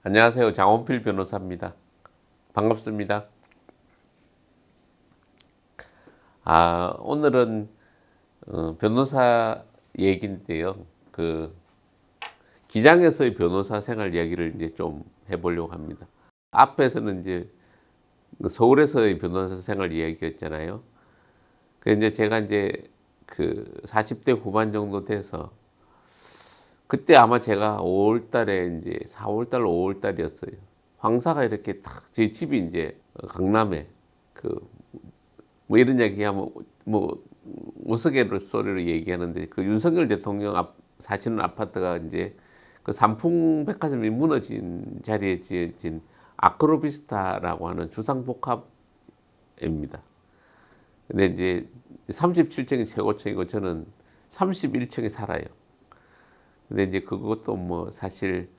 안녕하세요. 장원필 변호사입니다. 반갑습니다. 오늘은 변호사 얘기인데요. 기장에서의 변호사 생활 이야기를 이제 좀 해보려고 합니다. 앞에서는 이제 서울에서의 변호사 생활 이야기였잖아요. 이제 제가 이제 40대 후반 정도 돼서 그때 아마 제가 5월 달에 이제 4월 달, 5월 달이었어요. 황사가 이렇게 딱, 제 집이 이제 강남에 뭐 이런 얘기하면 뭐 우스갯소리로 얘기하는데 윤석열 대통령 사시는 아파트가 이제 삼풍백화점이 무너진 자리에 지어진 아크로비스타라고 하는 주상복합입니다. 근데 이제 37층이 최고층이고 저는 31층에 살아요. 근데 이제 그것도 뭐 사실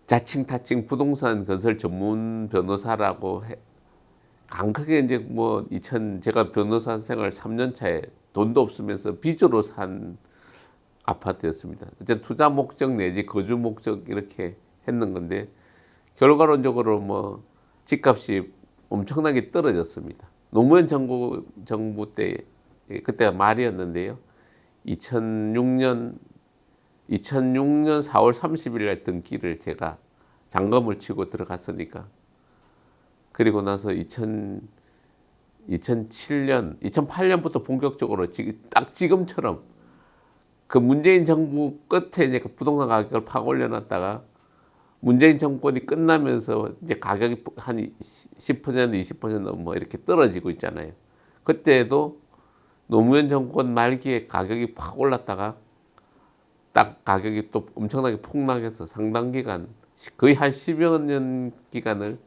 자칭 타칭 부동산 건설 전문 변호사라고 강하게 이제 제가 변호사 생활 3년 차에 돈도 없으면서 빚으로 산 아파트였습니다. 이제 투자 목적 내지 거주 목적 이렇게 했는 건데 결과론적으로 뭐 집값이 엄청나게 떨어졌습니다. 노무현 정부 때 그때가 말이었는데요. 2006년 4월 30일 날 등기를 제가 잔금을 치고 들어갔으니까 그리고 나서 2008년부터 본격적으로 딱 지금처럼 문재인 정부 끝에 이제 부동산 가격을 팍 올려놨다가 문재인 정권이 끝나면서 이제 가격이 한 10% 20% 뭐 이렇게 떨어지고 있잖아요. 그때도 노무현 정권 말기에 가격이 팍 올랐다가 딱 가격이 또 엄청나게 폭락해서 상당 기간 거의 한 10여 년 기간을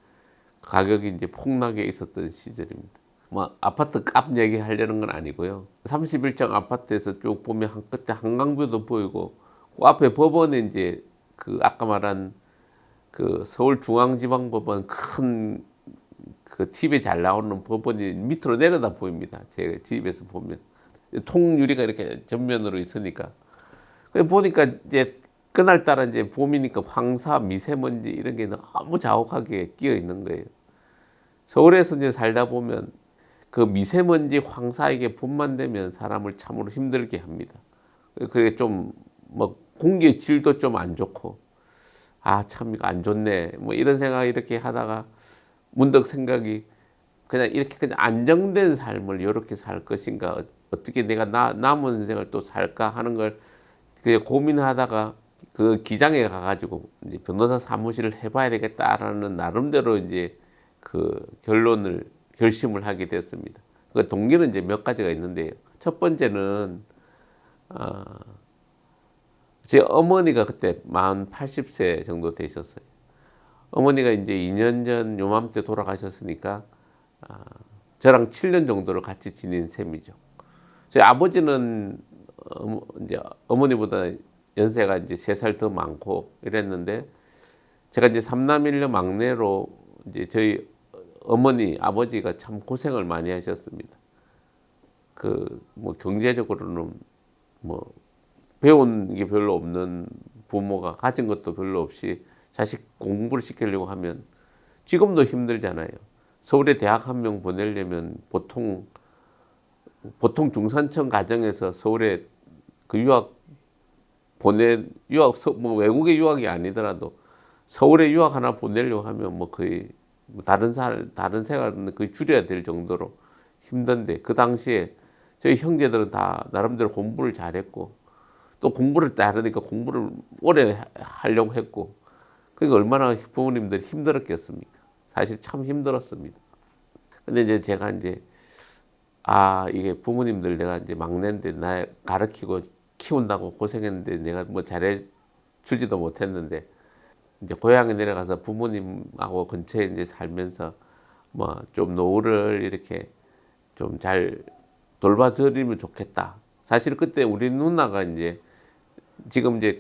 가격이 이제 폭락에 있었던 시절입니다. 뭐 아파트 값 얘기하려는 건 아니고요. 31층 아파트에서 쭉 보면 끝에 한강뷰도 보이고 그 앞에 법원에 이제 아까 말한 서울중앙지방법원 큰 TV에 잘 나오는 법원이 밑으로 내려다 보입니다. 제 집에서 보면 통유리가 이렇게 전면으로 있으니까 보니까 이제 그날따라 이제 봄이니까 황사, 미세먼지 이런 게 너무 자욱하게 끼어 있는 거예요. 서울에서 이제 살다 보면 미세먼지 황사에게 봄만 되면 사람을 참으로 힘들게 합니다. 그게 좀 뭐 공기의 질도 좀 안 좋고 참 이거 안 좋네 뭐 이런 생각 이렇게 하다가 문득 생각이 그냥 이렇게 그냥 안정된 삶을 이렇게 살 것인가 어떻게 내가 남은 인생을 또 살까 하는 걸 고민하다가 기장에 가가지고 이제 변호사 사무실을 해봐야 되겠다라는 나름대로 이제 결심을 하게 됐습니다. 동기는 이제 몇 가지가 있는데요. 첫 번째는 제 어머니가 그때 만 80세 정도 되셨어요. 어머니가 이제 2년 전 요맘때 돌아가셨으니까 저랑 7년 정도를 같이 지낸 셈이죠. 저희 아버지는 이제 어머니보다 연세가 이제 3살 더 많고 이랬는데 제가 이제 3남 1녀 막내로 이제 저희 어머니 아버지가 참 고생을 많이 하셨습니다. 뭐 경제적으로는 뭐 배운 게 별로 없는 부모가 가진 것도 별로 없이 자식 공부를 시키려고 하면 지금도 힘들잖아요. 서울에 대학 한 명 보내려면 보통 중산층 가정에서 서울에 뭐 외국의 유학이 아니더라도 서울에 유학 하나 보내려고 하면 뭐 거의 다른 생활은 거의 줄여야 될 정도로 힘든데 그 당시에 저희 형제들은 다 나름대로 공부를 잘했고 또 공부를 잘하니까 공부를 오래 하려고 했고 그러니까 얼마나 부모님들이 힘들었겠습니까? 사실 참 힘들었습니다. 근데 이제 제가 이제 이게 부모님들 내가 이제 막내인데 나 가르치고 키운다고 고생했는데 내가 뭐 잘해주지도 못했는데 이제 고향에 내려가서 부모님하고 근처에 이제 살면서 뭐 좀 노후를 이렇게 좀 잘 돌봐드리면 좋겠다. 사실 그때 우리 누나가 이제 지금 이제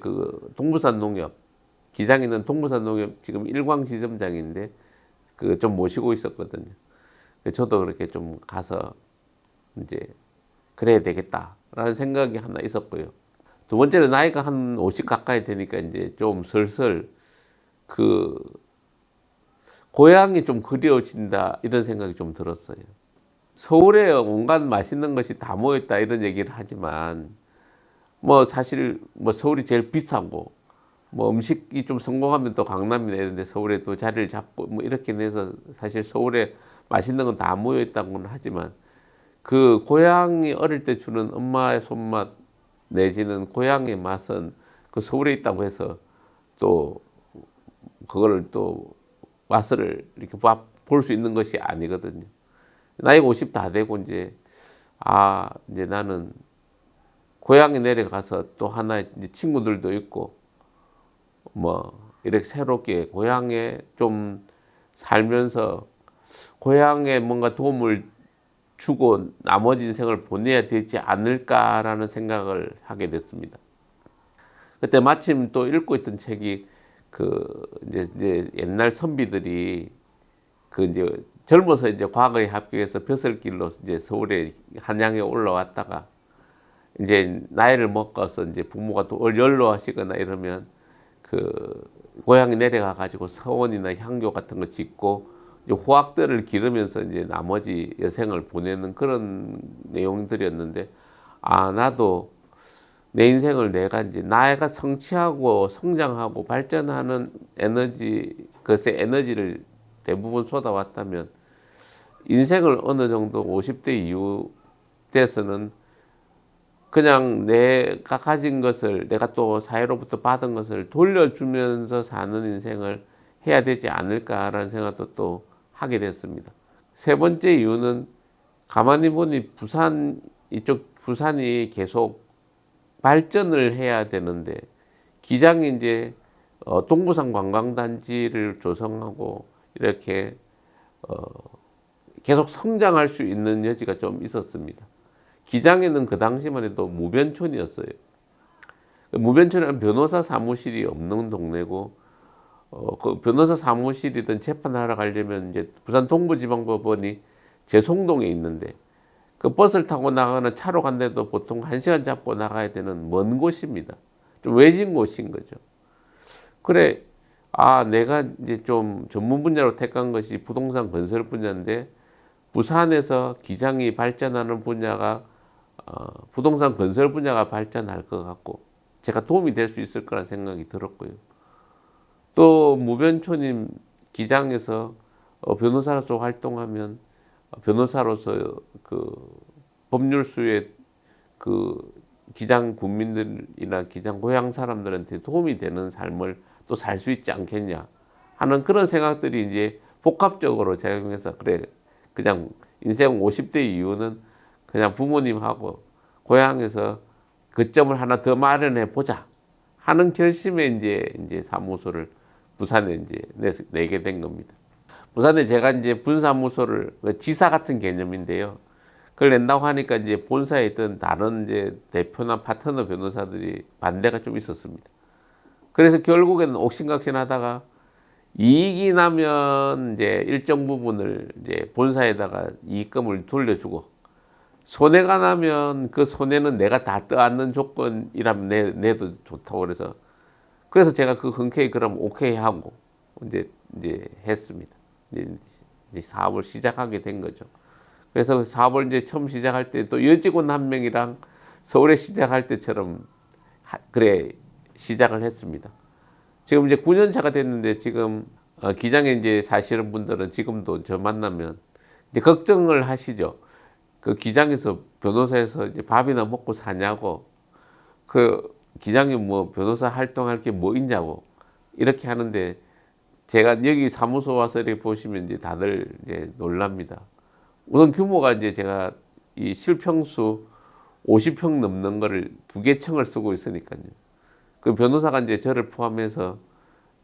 동부산 농협 기장에 있는 동부산 농협 지금 일광 지점장인데 좀 모시고 있었거든요. 저도 그렇게 좀 가서 이제 그래야 되겠다라는 생각이 하나 있었고요. 두 번째는 나이가 한 50 가까이 되니까 이제 좀 슬슬 그 고향이 좀 그리워진다 이런 생각이 좀 들었어요. 서울에 온갖 맛있는 것이 다 모였다 이런 얘기를 하지만 뭐 사실 뭐 서울이 제일 비싸고 뭐 음식이 좀 성공하면 또 강남이나 이런 데 서울에 또 자리를 잡고 뭐 이렇게 해서 사실 서울에 맛있는 건 다 모여 있다고는 하지만 그 고향이 어릴 때 주는 엄마의 손맛 내지는 고향의 맛은 그 서울에 있다고 해서 또 그거를 또 맛을 이렇게 볼 수 있는 것이 아니거든요. 나이가 50 다 되고 이제 나는 고향에 내려가서 또 하나 이제 친구들도 있고 뭐 이렇게 새롭게 고향에 좀 살면서 고향에 뭔가 도움을 주고 나머지 인생을 보내야 되지 않을까라는 생각을 하게 됐습니다. 그때 마침 또 읽고 있던 책이 그 이제 옛날 선비들이 그 이제 젊어서 이제 과거에 합격해서 벼슬길로 이제 서울에 한양에 올라왔다가 이제 나이를 먹어서 이제 부모가 또 연로하시거나 이러면 그 고향에 내려가 가지고 서원이나 향교 같은 거 짓고 후학들을 기르면서 이제 나머지 여생을 보내는 그런 내용들이었는데 아 나도 내 인생을 내가 이제 나이가 성취하고 성장하고 발전하는 것에 에너지를 대부분 쏟아왔다면 인생을 어느 정도 50대 이후 돼서는 그냥 내가 가진 것을 내가 또 사회로부터 받은 것을 돌려주면서 사는 인생을 해야 되지 않을까라는 생각도 또 하게 됐습니다. 세 번째 이유는 가만히 보니 부산이 계속 발전을 해야 되는데 기장이 이제 동부산 관광단지를 조성하고 이렇게 계속 성장할 수 있는 여지가 좀 있었습니다. 기장에는 그 당시만 해도 무변촌이었어요. 무변촌은 변호사 사무실이 없는 동네고 그 변호사 사무실이든 재판하러 가려면 이제 부산 동부지방법원이 제송동에 있는데 그 버스를 타고 나가는 차로 간데도 보통 1시간 잡고 나가야 되는 먼 곳입니다. 좀 외진 곳인 거죠. 그래, 내가 이제 좀 전문 분야로 택한 것이 부동산 건설 분야인데 부산에서 기장이 발전하는 분야가 부동산 건설 분야가 발전할 것 같고 제가 도움이 될 수 있을 거라는 생각이 들었고요. 또 무변촌인 기장에서 변호사로서 활동하면 변호사로서 그 법률수의 그 기장 국민들이나 기장 고향 사람들한테 도움이 되는 삶을 또 살 수 있지 않겠냐 하는 그런 생각들이 이제 복합적으로 작용해서 그래 그냥 인생 50대 이후는 그냥 부모님하고 고향에서 거점을 하나 더 마련해 보자 하는 결심에 이제 사무소를 부산에 이제 내게 된 겁니다. 부산에 제가 이제 분사무소를 지사 같은 개념인데요. 그걸 낸다고 하니까 이제 본사에 있던 다른 이제 대표나 파트너 변호사들이 반대가 좀 있었습니다. 그래서 결국에는 옥신각신하다가 이익이 나면 이제 일정 부분을 이제 본사에다가 이익금을 돌려주고 손해가 나면 그 손해는 내가 다 떠안는 조건이라면 내도 좋다고 그래서 제가 그 흔쾌히 그럼 오케이 하고 이제 했습니다. 이제 사업을 시작하게 된 거죠. 그래서 사업을 이제 처음 시작할 때 또 여직원 한 명이랑 서울에 시작할 때처럼 그래 시작을 했습니다. 지금 이제 9년 차가 됐는데 지금 기장에 이제 사시는 분들은 지금도 저 만나면 이제 걱정을 하시죠. 그 기장에서 변호사에서 이제 밥이나 먹고 사냐고 그 기장이 뭐 변호사 활동할 게 뭐 있냐고 이렇게 하는데 제가 여기 사무소 와서 이렇게 보시면 이제 다들 이제 놀랍니다. 우선 규모가 이제 제가 이 실평수 50평 넘는 거를 2개 층을 쓰고 있으니까요. 그 변호사가 이제 저를 포함해서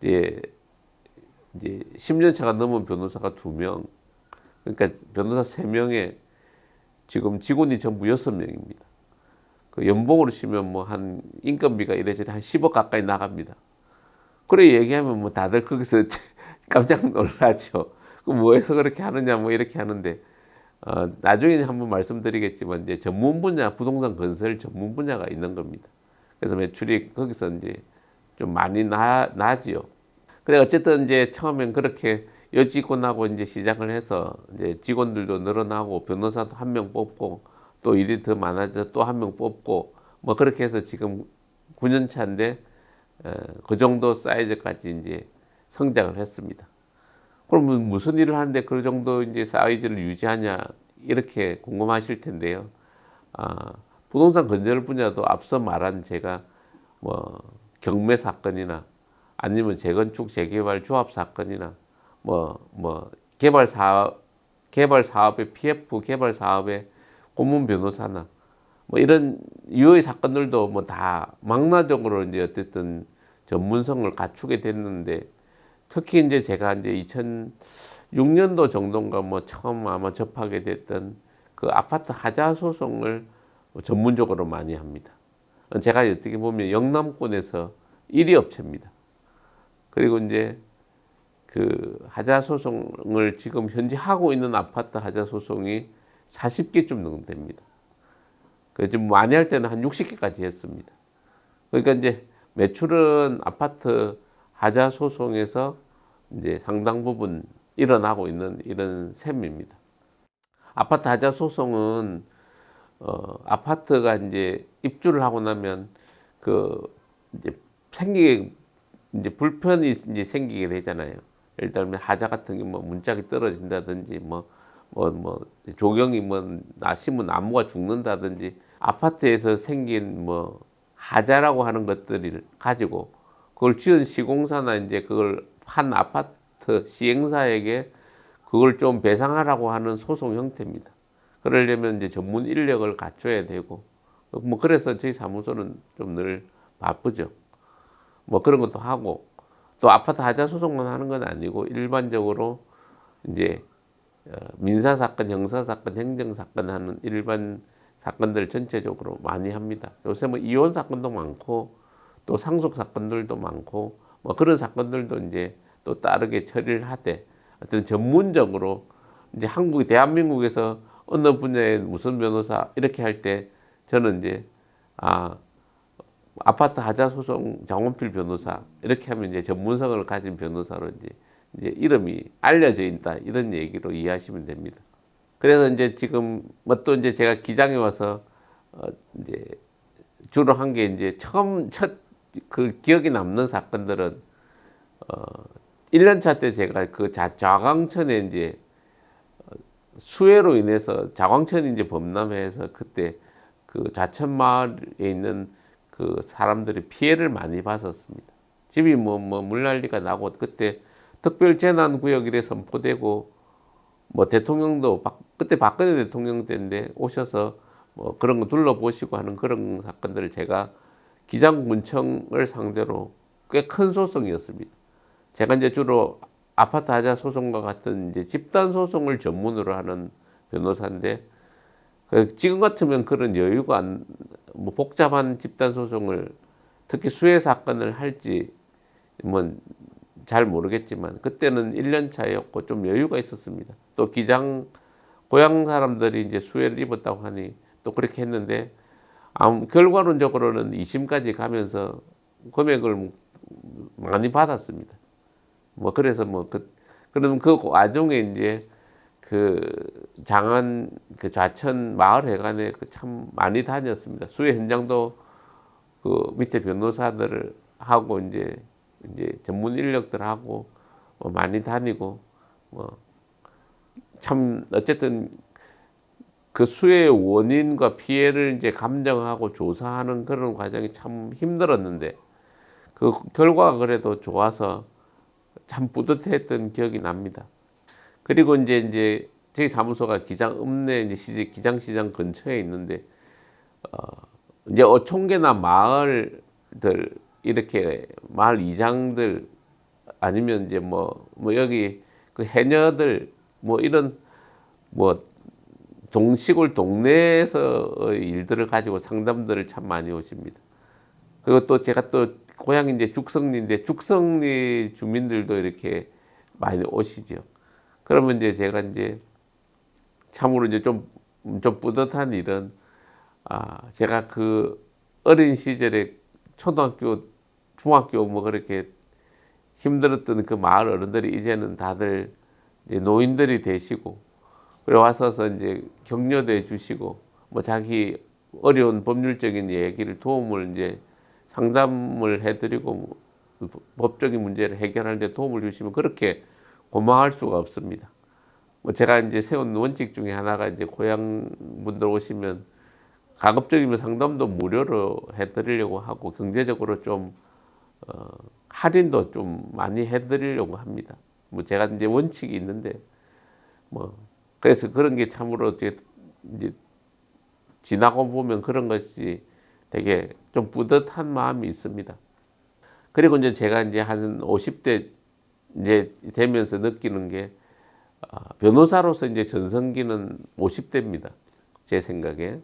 이제 10년 차가 넘은 변호사가 2명, 그러니까 변호사 3명에 지금 직원이 전부 6명입니다. 그 연봉으로 치면 뭐 한 인건비가 이래저래 한 10억 가까이 나갑니다. 그래 얘기하면 뭐 다들 거기서 깜짝 놀라죠. 그 뭐해서 그렇게 하느냐 뭐 이렇게 하는데 나중에 한번 말씀드리겠지만 이제 전문 분야 부동산 건설 전문 분야가 있는 겁니다. 그래서 매출이 거기서 이제 좀 많이 나지요. 그래 어쨌든 이제 처음엔 그렇게 여직원하고 이제 시작을 해서 이제 직원들도 늘어나고 변호사도 한 명 뽑고 또 일이 더 많아져 또 한 명 뽑고 뭐 그렇게 해서 지금 9년 차인데 그 정도 사이즈까지 이제 성장을 했습니다. 그러면 무슨 일을 하는데 그 정도 이제 사이즈를 유지하냐 이렇게 궁금하실 텐데요. 부동산 건설 분야도 앞서 말한 제가 뭐 경매 사건이나 아니면 재건축 재개발 조합 사건이나 뭐 개발 사업의 PF 개발 사업의 고문 변호사나 뭐 이런 유효의 사건들도 뭐 다 망라적으로 이제 어쨌든 전문성을 갖추게 됐는데 특히 이제 제가 이제 2006년도 정도인가 뭐 처음 아마 접하게 됐던 그 아파트 하자 소송을 전문적으로 많이 합니다. 제가 어떻게 보면 영남권에서 1위 업체입니다. 그리고 이제 그 하자 소송을 지금 현재 하고 있는 아파트 하자 소송이 40개쯤 됩니다. 좀 많이 할 때는 한 60개까지 했습니다. 그러니까 이제 매출은 아파트 하자 소송에서 이제 상당 부분 일어나고 있는 이런 셈입니다. 아파트 하자 소송은 아파트가 이제 입주를 하고 나면 그 이제 이제 불편이 이제 생기게 되잖아요. 예를 들면 하자 같은 게 뭐 문짝이 떨어진다든지 뭐 조경이 뭐 심은 나무가 죽는다든지 아파트에서 생긴 뭐 하자라고 하는 것들을 가지고 그걸 지은 시공사나 이제 그걸 판 아파트 시행사에게 그걸 좀 배상하라고 하는 소송 형태입니다. 그러려면 이제 전문 인력을 갖춰야 되고 뭐 그래서 저희 사무소는 좀 늘 바쁘죠. 뭐 그런 것도 하고 또 아파트 하자 소송만 하는 건 아니고 일반적으로 이제 민사 사건, 형사 사건, 행정 사건 하는 일반 사건들 전체적으로 많이 합니다. 요새 뭐 이혼 사건도 많고 또 상속 사건들도 많고 뭐 그런 사건들도 이제 또 따르게 처리를 하되 어떤 전문적으로 이제 대한민국에서 어느 분야에 무슨 변호사 이렇게 할 때 저는 이제 아파트 하자 소송 장원필 변호사 이렇게 하면 이제 전문성을 가진 변호사로 이제 이름이 알려져 있다 이런 얘기로 이해하시면 됩니다. 그래서 이제 지금 뭐 또 이제 제가 기장에 와서 이제 주로 한 게 이제 첫 그 기억에 남는 사건들은 1년 차 때 제가 그 자광천에 이제 수해로 인해서 자광천이 이제 범람해서 그때 그 자천 마을에 있는 그 사람들이 피해를 많이 봤었습니다. 집이 뭐 물난리가 나고 그때 특별재난구역이래 선포되고 뭐 대통령도 그때 박근혜 대통령 때인데 오셔서 뭐 그런 거 둘러보시고 하는 그런 사건들을 제가 기장군청을 상대로 꽤 큰 소송이었습니다. 제가 이제 주로 아파트 하자 소송과 같은 이제 집단 소송을 전문으로 하는 변호사인데 지금 같으면 그런 여유가 뭐 복잡한 집단 소송을 특히 수해 사건을 할지 뭐 잘 모르겠지만 그때는 1년 차였고 좀 여유가 있었습니다. 또 고향 사람들이 이제 수해를 입었다고 하니 또 그렇게 했는데 결과론적으로는 2심까지 가면서 금액을 많이 받았습니다. 뭐 그래서 그러면 그 와중에 이제 그 장안 그 좌천 마을 회관에 참 많이 다녔습니다. 수해 현장도 그 밑에 변호사들을 하고 이제 전문 인력들하고 많이 다니고 참 어쨌든 그 수해의 원인과 피해를 이제 감정하고 조사하는 그런 과정이 참 힘들었는데 그 결과가 그래도 좋아서 참 뿌듯했던 기억이 납니다. 그리고 이제 저희 사무소가 이제 기장시장 근처에 있는데 이제 어촌계나 마을들 이렇게 마을 이장들 아니면 이제 뭐 여기 그 해녀들 뭐 이런 뭐 시골 동네에서 일들을 가지고 상담들을 참 많이 오십니다. 그리고 또 제가 또 고향이 이제 죽성리인데 죽성리 주민들도 이렇게 많이 오시죠. 그러면 이제 제가 이제 참으로 이제 좀 뿌듯한 일은 제가 그 어린 시절에 초등학교, 중학교 뭐 그렇게 힘들었던 그 마을 어른들이 이제는 다들 이제 노인들이 되시고, 그래 와서서 이제 격려도 해주시고, 뭐 자기 어려운 법률적인 얘기를 도움을 이제 상담을 해드리고 법적인 문제를 해결하는 데 도움을 주시면 그렇게 고마워할 수가 없습니다. 뭐 제가 이제 세운 원칙 중에 하나가 이제 고향 분들 오시면 가급적이면 상담도 무료로 해드리려고 하고 경제적으로 좀 할인도 좀 많이 해드리려고 합니다. 뭐 제가 이제 원칙이 있는데 뭐 그래서 그런 게 참으로 이제 지나고 보면 그런 것이 되게 좀 뿌듯한 마음이 있습니다. 그리고 이제 제가 이제 한 50대 이제 되면서 느끼는 게 변호사로서 이제 전성기는 50대입니다. 제 생각에.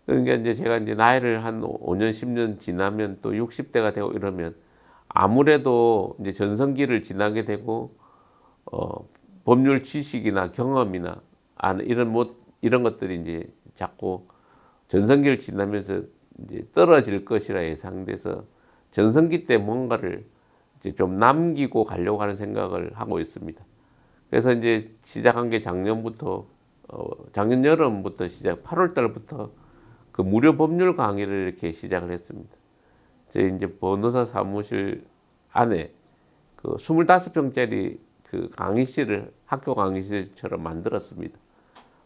그러니까 이제 제가 이제 나이를 한 5년, 10년 지나면 또 60대가 되고 이러면 아무래도 이제 전성기를 지나게 되고 법률 지식이나 경험이나 이런 것들이 이제 자꾸 전성기를 지나면서 이제 떨어질 것이라 예상돼서 전성기 때 뭔가를 이제 좀 남기고 가려고 하는 생각을 하고 있습니다. 그래서 이제 시작한 게 작년 여름부터 8월 달부터 그 무료 법률 강의를 이렇게 시작을 했습니다. 제 이제 변호사 사무실 안에 그 25평짜리 그 강의실을 학교 강의실처럼 만들었습니다.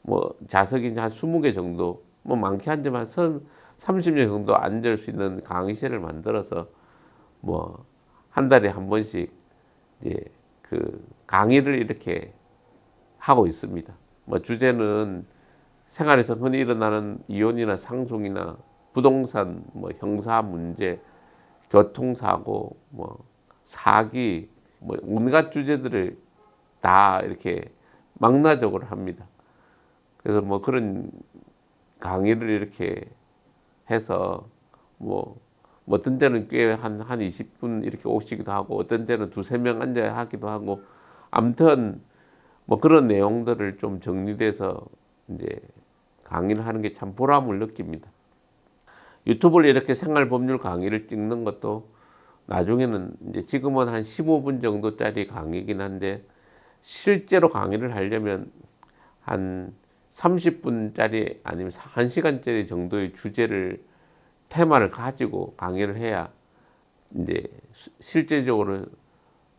뭐 좌석이 한 20개 정도, 뭐 많게 앉으면 한 30명 정도 앉을 수 있는 강의실을 만들어서 뭐 한 달에 한 번씩 이제 그 강의를 이렇게 하고 있습니다. 뭐 주제는 생활에서 흔히 일어나는 이혼이나 상속이나 부동산, 뭐 형사 문제, 교통사고, 뭐 사기, 뭐 온갖 주제들을 다 이렇게 망라적으로 합니다. 그래서 뭐 그런 강의를 이렇게 해서 뭐 어떤 때는 꽤 한 20분 이렇게 오시기도 하고 어떤 때는 두세 명 앉아야 하기도 하고 아무튼 뭐 그런 내용들을 좀 정리돼서 이제 강의를 하는 게 참 보람을 느낍니다. 유튜브를 이렇게 생활법률 강의를 찍는 것도 나중에는 이제 지금은 한 15분 정도짜리 강의긴 한데 실제로 강의를 하려면 한 30분짜리 아니면 1시간짜리 정도의 테마를 가지고 강의를 해야 이제 실제적으로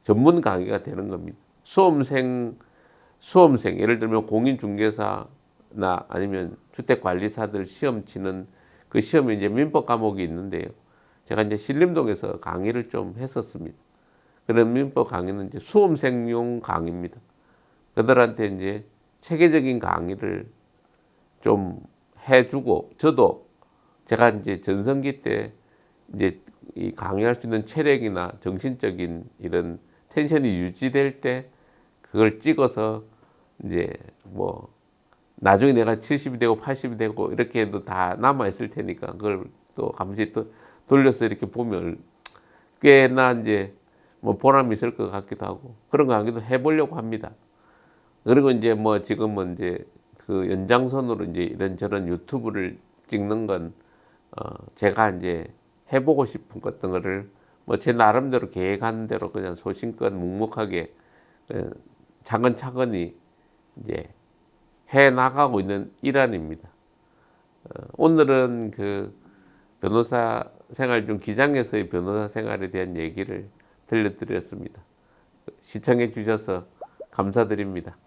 전문 강의가 되는 겁니다. 수험생 예를 들면 공인중개사나 아니면 주택관리사들 시험 치는 그 시험에 이제 민법 과목이 있는데요. 제가 이제 신림동에서 강의를 좀 했었습니다. 그런 민법 강의는 이제 수험생용 강의입니다. 그들한테 이제 체계적인 강의를 좀 해주고 저도 제가 이제 전성기 때 이제 이 강의할 수 있는 체력이나 정신적인 이런 텐션이 유지될 때 그걸 찍어서 이제 뭐 나중에 내가 70이 되고 80이 되고 이렇게 해도 다 남아 있을 테니까 그걸 또 감시 또 돌려서 이렇게 보면 꽤나 이제 뭐 보람이 있을 것 같기도 하고 그런 강의도 해보려고 합니다. 그리고 이제 뭐 지금은 이제 그 연장선으로 이제 이런저런 유튜브를 찍는 건 제가 이제 해보고 싶은 어떤 거를 뭐 제 나름대로 계획한 대로 그냥 소신껏 묵묵하게 차근차근히 이제 해 나가고 있는 일환입니다. 오늘은 그 변호사 생활 중 기장에서의 변호사 생활에 대한 얘기를 들려드렸습니다. 시청해 주셔서 감사드립니다.